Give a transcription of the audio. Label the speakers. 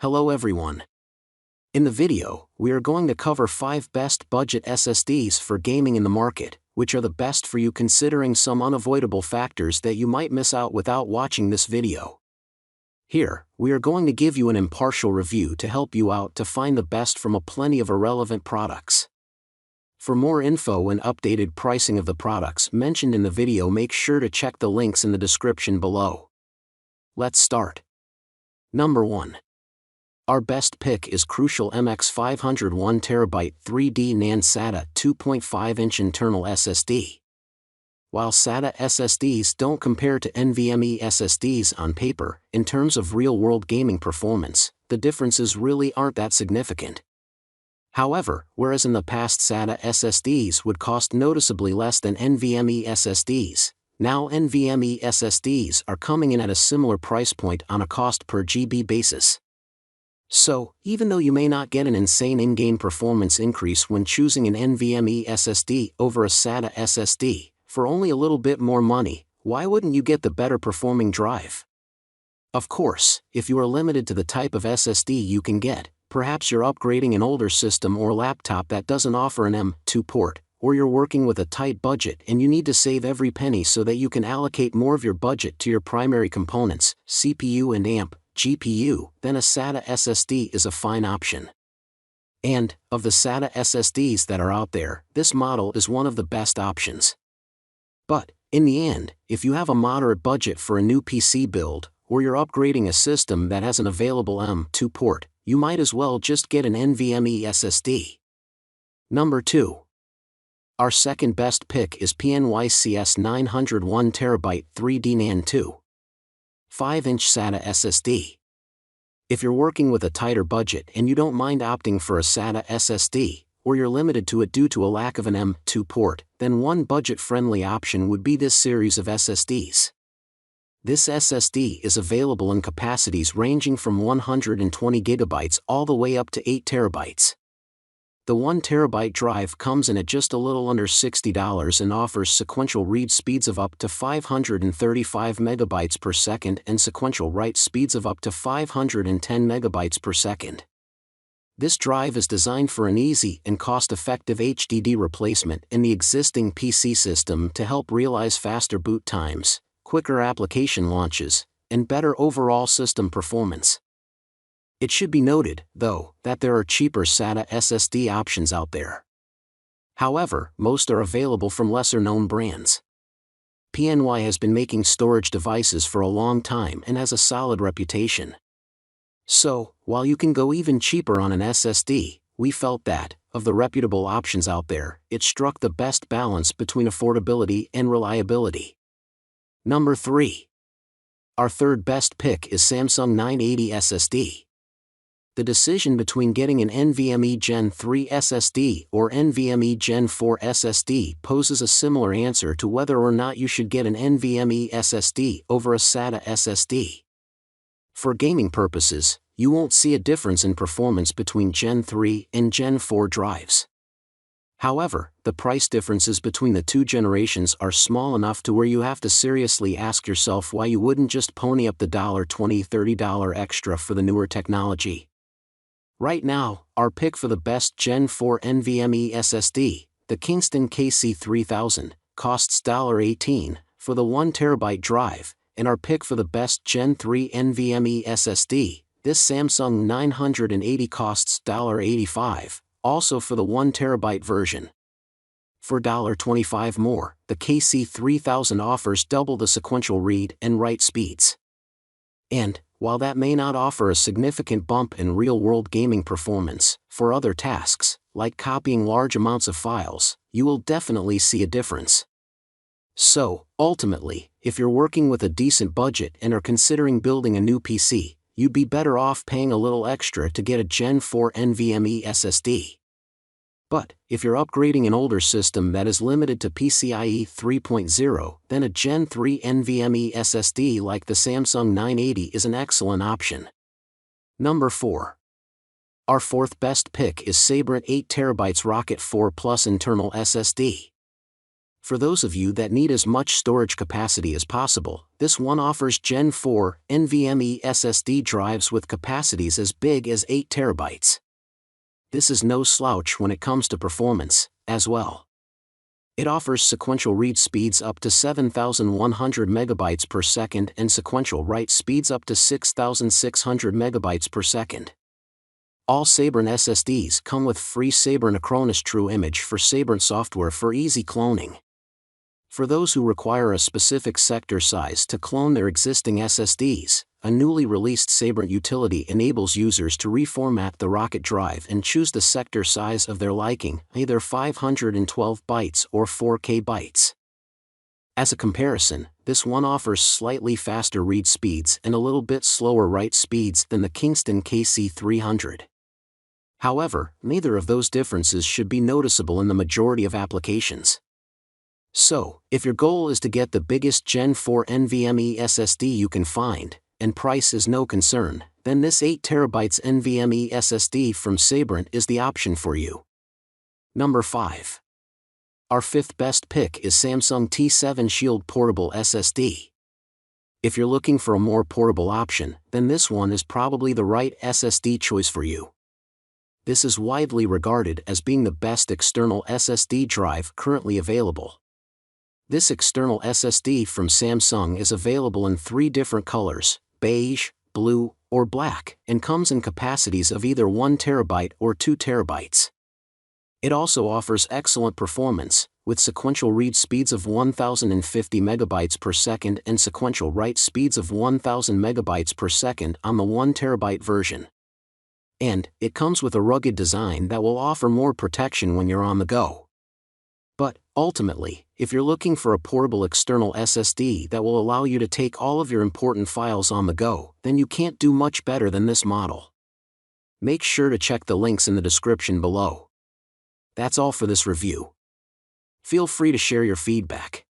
Speaker 1: Hello everyone. In the video, we are going to cover 5 best budget SSDs for gaming in the market, which are the best for you considering some unavoidable factors that you might miss out without watching this video. Here, we are going to give you an impartial review to help you out to find the best from a plenty of irrelevant products. For more info and updated pricing of the products mentioned in the video, make sure to check the links in the description below. Let's start. Number 1. Our best pick is Crucial MX500 1TB 3D NAND SATA 2.5-inch internal SSD. While SATA SSDs don't compare to NVMe SSDs on paper, in terms of real-world gaming performance, the differences really aren't that significant. However, whereas in the past SATA SSDs would cost noticeably less than NVMe SSDs, now NVMe SSDs are coming in at a similar price point on a cost per GB basis. So, even though you may not get an insane in-game performance increase when choosing an NVMe SSD over a SATA SSD, for only a little bit more money, why wouldn't you get the better performing drive? Of course, if you are limited to the type of SSD you can get, perhaps you're upgrading an older system or laptop that doesn't offer an M.2 port, or you're working with a tight budget and you need to save every penny so that you can allocate more of your budget to your primary components, CPU and AMP, GPU, then a SATA SSD is a fine option. And, of the SATA SSDs that are out there, this model is one of the best options. But, in the end, if you have a moderate budget for a new PC build, or you're upgrading a system that has an available M.2 port, you might as well just get an NVMe SSD. Number 2. Our second best pick is PCle 900 1TB 3D NAND 2. 5-inch SATA SSD. If you're working with a tighter budget and you don't mind opting for a SATA SSD, or you're limited to it due to a lack of an M.2 port, then one budget-friendly option would be this series of SSDs. This SSD is available in capacities ranging from 120 GB all the way up to 8 TB. The 1TB drive comes in at just a little under $60 and offers sequential read speeds of up to 535 MB per second and sequential write speeds of up to 510 MB per second. This drive is designed for an easy and cost-effective HDD replacement in the existing PC system to help realize faster boot times, quicker application launches, and better overall system performance. It should be noted, though, that there are cheaper SATA SSD options out there. However, most are available from lesser-known brands. PNY has been making storage devices for a long time and has a solid reputation. So, while you can go even cheaper on an SSD, we felt that, of the reputable options out there, it struck the best balance between affordability and reliability. Number 3. Our third best pick is Samsung 980 SSD. The decision between getting an NVMe Gen 3 SSD or NVMe Gen 4 SSD poses a similar answer to whether or not you should get an NVMe SSD over a SATA SSD. For gaming purposes, you won't see a difference in performance between Gen 3 and Gen 4 drives. However, the price differences between the two generations are small enough to where you have to seriously ask yourself why you wouldn't just pony up the $20, $30 extra for the newer technology. Right now, our pick for the best Gen 4 NVMe SSD, the Kingston KC3000, costs $18 for the 1TB drive, and our pick for the best Gen 3 NVMe SSD, this Samsung 980 costs $85, also for the 1TB version. For $25 more, the KC3000 offers double the sequential read and write speeds. And, while that may not offer a significant bump in real-world gaming performance, for other tasks, like copying large amounts of files, you will definitely see a difference. So, ultimately, if you're working with a decent budget and are considering building a new PC, you'd be better off paying a little extra to get a Gen 4 NVMe SSD. But, if you're upgrading an older system that is limited to PCIe 3.0, then a Gen 3 NVMe SSD like the Samsung 980 is an excellent option. Number 4. Our fourth best pick is SABRENT 8TB Rocket 4 Plus Internal SSD. For those of you that need as much storage capacity as possible, this one offers Gen 4 NVMe SSD drives with capacities as big as 8 TB. This is no slouch when it comes to performance, as well. It offers sequential read speeds up to 7,100 MB per second and sequential write speeds up to 6,600 MB per second. All SABRENT SSDs come with free SABRENT Acronis True Image for SABRENT software for easy cloning. For those who require a specific sector size to clone their existing SSDs, a newly released SABRENT utility enables users to reformat the Rocket drive and choose the sector size of their liking, either 512 bytes or 4K bytes. As a comparison, this one offers slightly faster read speeds and a little bit slower write speeds than the Kingston KC300. However, neither of those differences should be noticeable in the majority of applications. So, if your goal is to get the biggest Gen 4 NVMe SSD you can find, and price is no concern, then this 8 TB NVMe SSD from SABRENT is the option for you. Number 5. Our fifth best pick is Samsung T7 Shield Portable SSD. If you're looking for a more portable option, then this one is probably the right SSD choice for you. This is widely regarded as being the best external SSD drive currently available. This external SSD from Samsung is available in 3 different colors, beige, blue, or black, and comes in capacities of either 1 TB or 2 TB. It also offers excellent performance, with sequential read speeds of 1050 MB per second and sequential write speeds of 1000 MB per second on the 1 TB version. And it comes with a rugged design that will offer more protection when you're on the go. But, ultimately, if you're looking for a portable external SSD that will allow you to take all of your important files on the go, then you can't do much better than this model. Make sure to check the links in the description below. That's all for this review. Feel free to share your feedback.